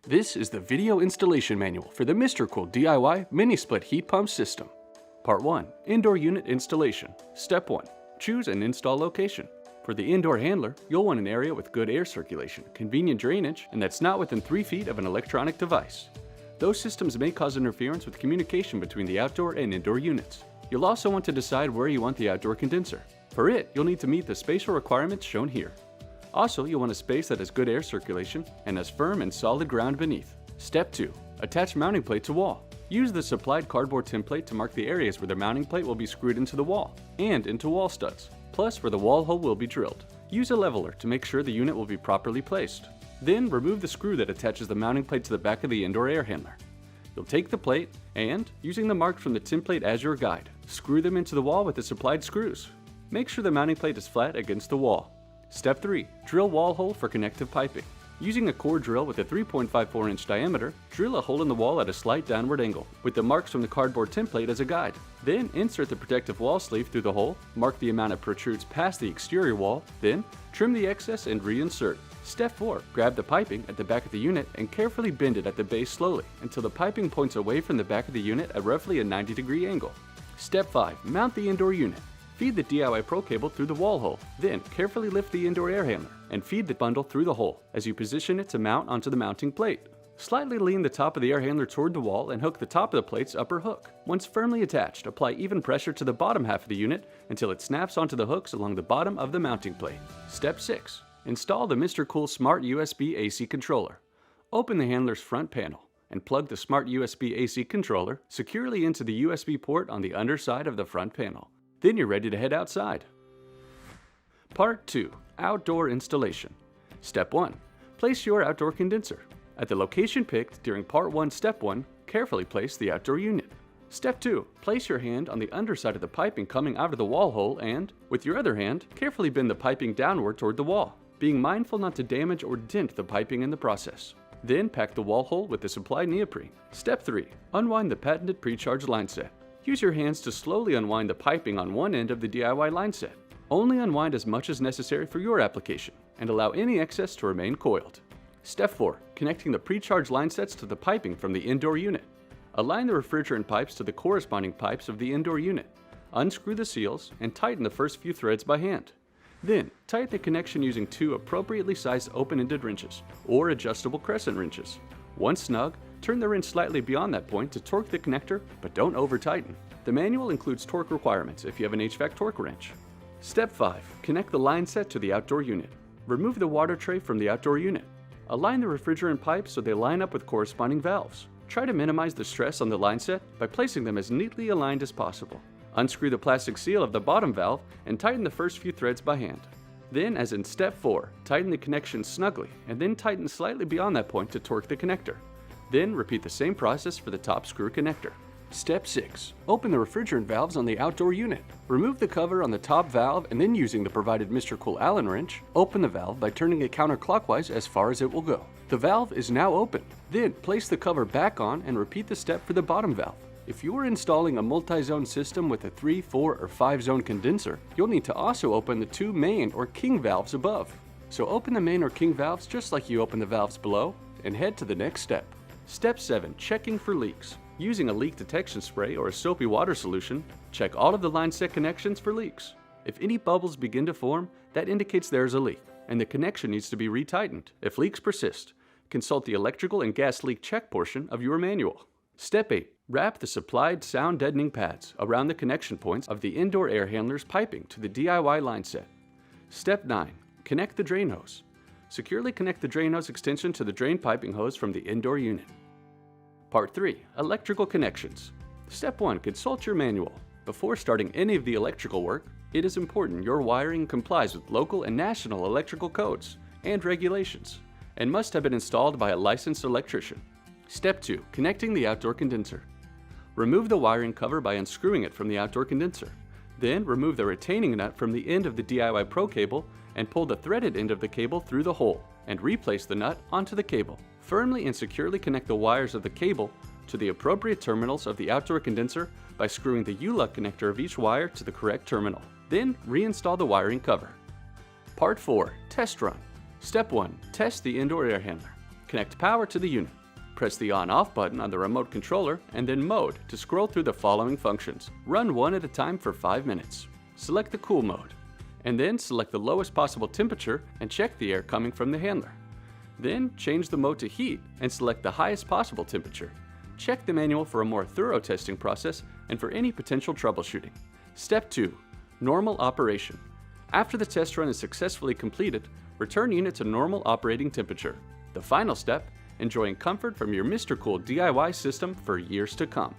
This is the video installation manual for the MRCOOL DIY mini split heat pump system. Part 1. Indoor unit installation. Step 1. Choose and install location. For the indoor handler, you'll want an area with good air circulation, convenient drainage, and that's not within 3 feet of an electronic device. Those systems may cause interference with communication between the outdoor and indoor units. You'll also want to decide where you want the outdoor condenser. For it, you'll need to meet the spatial requirements shown here. Also, you'll want a space that has good air circulation and has firm and solid ground beneath. Step 2. Attach mounting plate to wall. Use the supplied cardboard template to mark the areas where the mounting plate will be screwed into the wall and into wall studs, plus where the wall hole will be drilled. Use a leveler to make sure the unit will be properly placed. Then remove the screw that attaches the mounting plate to the back of the indoor air handler. You'll take the plate and, using the marks from the template as your guide, screw them into the wall with the supplied screws. Make sure the mounting plate is flat against the wall. Step 3. Drill wall hole for connective piping. Using a core drill with a 3.54 inch diameter, drill a hole in the wall at a slight downward angle, with the marks from the cardboard template as a guide. Then insert the protective wall sleeve through the hole, mark the amount it protrudes past the exterior wall, then trim the excess and reinsert. Step 4. Grab the piping at the back of the unit and carefully bend it at the base slowly until the piping points away from the back of the unit at roughly a 90-degree angle. Step 5. Mount the indoor unit. Feed the DIY Pro cable through the wall hole, then carefully lift the indoor air handler and feed the bundle through the hole as you position it to mount onto the mounting plate. Slightly lean the top of the air handler toward the wall and hook the top of the plate's upper hook. Once firmly attached, apply even pressure to the bottom half of the unit until it snaps onto the hooks along the bottom of the mounting plate. Step 6. Install the MRCOOL Smart USB AC controller. Open the handler's front panel and plug the Smart USB AC controller securely into the USB port on the underside of the front panel. Then you're ready to head outside. Part 2. Outdoor installation. Step 1. Place your outdoor condenser. At the location picked during Part 1, Step 1, carefully place the outdoor unit. Step 2. Place your hand on the underside of the piping coming out of the wall hole and, with your other hand, carefully bend the piping downward toward the wall, being mindful not to damage or dent the piping in the process. Then pack the wall hole with the supplied neoprene. Step 3. Unwind the patented pre-charged line set. Use your hands to slowly unwind the piping on one end of the DIY line set. Only unwind as much as necessary for your application, and allow any excess to remain coiled. Step 4. Connecting the pre-charged line sets to the piping from the indoor unit. Align the refrigerant pipes to the corresponding pipes of the indoor unit. Unscrew the seals and tighten the first few threads by hand. Then, tighten the connection using 2 appropriately sized open-ended wrenches, or adjustable crescent wrenches. Once snug, turn the wrench slightly beyond that point to torque the connector, but don't over-tighten. The manual includes torque requirements if you have an HVAC torque wrench. Step 5. Connect the line set to the outdoor unit. Remove the water tray from the outdoor unit. Align the refrigerant pipes so they line up with corresponding valves. Try to minimize the stress on the line set by placing them as neatly aligned as possible. Unscrew the plastic seal of the bottom valve and tighten the first few threads by hand. Then, as in Step 4, tighten the connection snugly and then tighten slightly beyond that point to torque the connector. Then repeat the same process for the top screw connector. Step 6. Open the refrigerant valves on the outdoor unit. Remove the cover on the top valve and then using the provided MRCOOL Allen wrench, open the valve by turning it counterclockwise as far as it will go. The valve is now open. Then place the cover back on and repeat the step for the bottom valve. If you are installing a multi-zone system with a 3, 4, or 5 zone condenser, you'll need to also open the 2 main or king valves above. So open the main or king valves just like you open the valves below and head to the next step. Step 7. Checking for leaks. Using a leak detection spray or a soapy water solution, check all of the line set connections for leaks. If any bubbles begin to form, that indicates there is a leak, and the connection needs to be retightened. If leaks persist, consult the electrical and gas leak check portion of your manual. Step 8. Wrap the supplied sound deadening pads around the connection points of the indoor air handler's piping to the DIY line set. Step 9. Connect the drain hose. Securely connect the drain hose extension to the drain piping hose from the indoor unit. Part 3. Electrical connections. Step 1. Consult your manual. Before starting any of the electrical work, it is important your wiring complies with local and national electrical codes and regulations, and must have been installed by a licensed electrician. Step 2. Connecting the outdoor condenser. Remove the wiring cover by unscrewing it from the outdoor condenser. Then remove the retaining nut from the end of the DIY Pro cable and pull the threaded end of the cable through the hole and replace the nut onto the cable. Firmly and securely connect the wires of the cable to the appropriate terminals of the outdoor condenser by screwing the U-lock connector of each wire to the correct terminal. Then reinstall the wiring cover. Part 4. Test run. Step 1. Test the indoor air handler. Connect power to the unit. Press the on-off button on the remote controller and then mode to scroll through the following functions. Run one at a time for 5 minutes. Select the cool mode, and then select the lowest possible temperature and check the air coming from the handler. Then change the mode to heat and select the highest possible temperature. Check the manual for a more thorough testing process and for any potential troubleshooting. Step 2. Normal operation. After the test run is successfully completed, return unit to normal operating temperature. The final step, enjoying comfort from your MRCOOL DIY system for years to come.